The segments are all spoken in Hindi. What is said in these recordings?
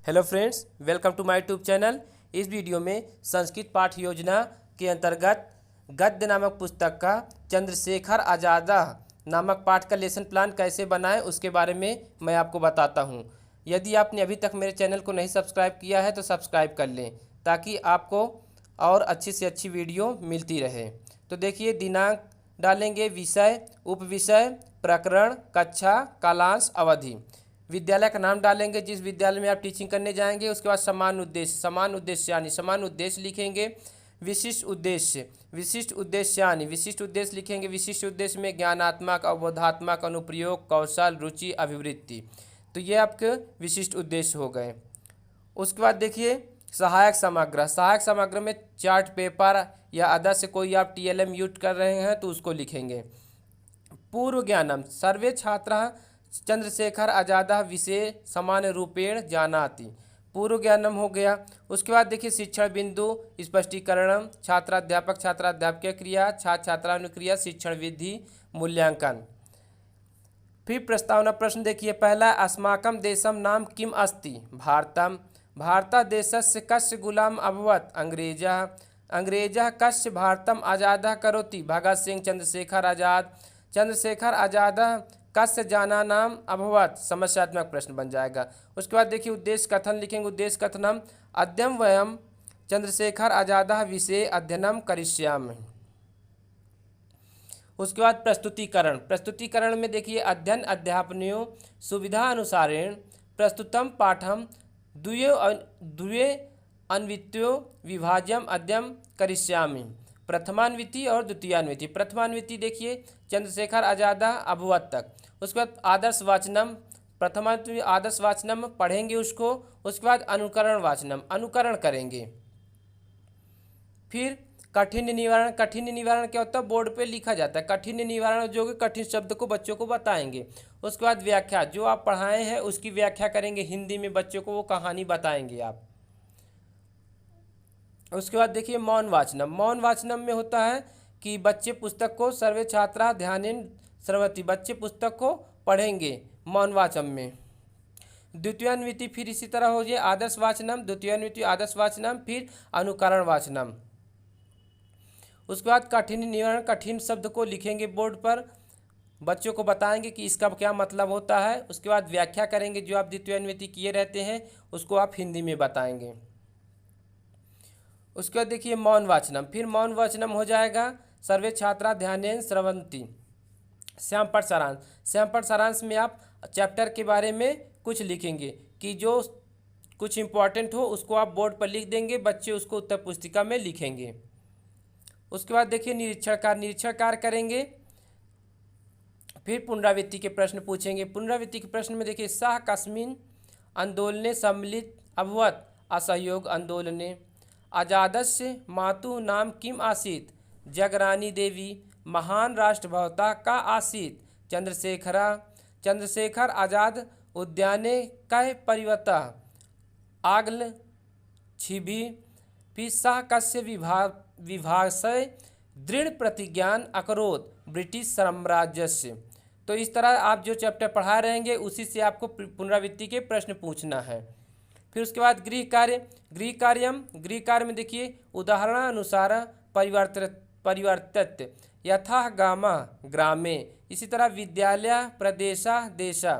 Hello friends, welcome to my YouTube channel. इस वीडियो में संस्कृत पाठ योजना के अंतर्गत गद्य नामक पुस्तक का चंद्रशेखर आज़ाद नामक पाठ का लेसन प्लान कैसे बनाएं उसके बारे में मैं आपको बताता हूं। यदि आपने अभी तक मेरे चैनल को नहीं सब्सक्राइब किया है तो सब्सक्राइब कर लें ताकि आपको और अच्छी से अच्छी वीडियो मिलती रहे। तो देखिए, दिनांक डालेंगे, विषय, उपविषय, प्रकरण, कक्षा, कालांश, अवधि। विद्यालय का नाम डालेंगे जिस विद्यालय में आप टीचिंग करने जाएंगे। उसके बाद समान उद्देश्य यानी समान उद्देश्य लिखेंगे। विशिष्ट उद्देश्य, विशिष्ट उद्देश्य यानी विशिष्ट उद्देश्य लिखेंगे। विशिष्ट उद्देश्य में ज्ञानात्मक, अवबोधात्मक, अनुप्रयोग, कौशल, रुचि, अभिवृत्ति। तो ये आपके विशिष्ट उद्देश्य हो गए। उसके बाद देखिए, सहायक समग्र। सहायक समग्र में चार्ट पेपर या अदर से कोई आप टीएलएम यूज कर रहे हैं तो उसको लिखेंगे। पूर्व ज्ञानम, सर्वे छात्राः चंद्रशेखर आज़ाद विषय सामान्य रूपेण जानाति। पूर्व ज्ञानम हो गया। उसके बाद देखिए, शिक्षण बिंदु, स्पष्टीकरण, छात्राध्यापक छात्राध्यापक क्रिया, छात्र छात्रानुक्रिया, शिक्षण विधि, मूल्यांकन। फिर प्रस्तावना प्रश्न देखिए, पहला, अस्माकं देशम नाम किम अस्ति? भारतम। भारतदेशस्य कस्य गुलाम अभवत्? अंग्रेजः। अंग्रेजः कस्य भारतम आज़ादः करोति? भगत सिंह। चंद्रशेखर आज़ाद। चंद्रशेखर आज़ाद कस्य जाना नाम अभवत्? समस्यात्मक प्रश्न बन जाएगा। उसके बाद देखिए, उद्देश्य कथन लिखेंगे। उद्देश्य कथनम अद्यम वयम चंद्रशेखर आज़ाद विषय अध्ययनम करिष्यामः। उसके बाद प्रस्तुतिकरण। प्रस्तुतिकरण में देखिए, अध्ययन अध्यापनयोः सुविधा अनुसारेण प्रस्तुतम पाठम द्वये अन्वित्यो विभाज्यम अध्ययन करिष्यामि। प्रथमान्विति और द्वितीयान्विति। प्रथमान्विति देखिए, चंद्रशेखर आज़ाद अभवत तक। उसके बाद आदर्श वाचनम, प्रथमान्विति आदर्श वाचनम पढ़ेंगे उसको। उसके बाद अनुकरण वाचनम, अनुकरण करेंगे। फिर कठिन निवारण। कठिन निवारण क्या होता है? बोर्ड पे लिखा जाता है। कठिन निवारण जो कि कठिन शब्द को बच्चों को बताएंगे। उसके बाद व्याख्या, जो आप पढ़ाए हैं उसकी व्याख्या करेंगे हिंदी में, बच्चों को वो कहानी बताएंगे आप। उसके बाद देखिए, मौन वाचनम। मौन वाचनम में होता है कि बच्चे पुस्तक को सर्वे छात्रा ध्यानेन श्रवति, बच्चे पुस्तक को पढ़ेंगे मौन वाचन में। द्वितीयान्विति फिर इसी तरह हो जाए, आदर्श वाचनम, द्वितीयान्विति आदर्श वाचनम, फिर अनुकरण वाचनम। उसके बाद कठिन निवारण, कठिन शब्द को लिखेंगे बोर्ड पर, बच्चों को बताएंगे कि इसका क्या मतलब होता है। उसके बाद व्याख्या करेंगे, जो आप द्वितीयान्विति किए रहते हैं उसको आप हिंदी में बताएंगे। उसके बाद देखिए, मौन वाचनम। फिर मौन वाचनम हो जाएगा, सर्वे छात्रा ध्यानेन श्रवन्ति। श्यामपट सारांश। श्यामपट सारांश में आप चैप्टर के बारे में कुछ लिखेंगे कि जो कुछ इम्पोर्टेंट हो उसको आप बोर्ड पर लिख देंगे, बच्चे उसको उत्तर पुस्तिका में लिखेंगे। उसके बाद देखिए, निरीक्षण कार्य। निरीक्षण कार्य करेंगे। फिर पुनरावृत्ति के प्रश्न पूछेंगे। पुनरावृत्ति के प्रश्न में देखिए, सः कस्मिन् आंदोलने सम्मिलित अभवत्? असहयोग आंदोलने। आज़ादस्य मातुः नाम किम आसीत्? जगरानी देवी। महान राष्ट्रभवता का आसीत्? चंद्रशेखरा। चंद्रशेखर आज़ाद उद्याने कः परिवतः? आग्ल छिभि। फिर सः कस्य विभाषय दृढ़ प्रतिज्ञान अकरोत्? ब्रिटिश साम्राज्यस्य। तो इस तरह आप जो चैप्टर पढ़ा रहेंगे उसी से आपको पुनरावृत्ति के प्रश्न पूछना है। फिर उसके बाद गृह कार्य। गृह कार्यम, गृह कार्य में देखिए, उदाहरणानुसार परिवर्तित यथा गामा ग्रामे। इसी तरह विद्यालय प्रदेशा देशा,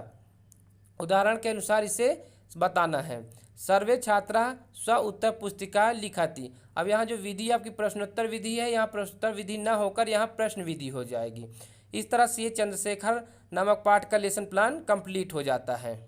उदाहरण के अनुसार इसे बताना है। सर्वे छात्रा स्व उत्तर पुस्तिका लिखती। अब यहाँ जो विधि आपकी प्रश्नोत्तर विधि है, यहाँ प्रश्नोत्तर विधि ना होकर यहाँ प्रश्न विधि हो जाएगी। इस तरह से ये चंद्रशेखर नामक पाठ का लेसन प्लान कंप्लीट हो जाता है।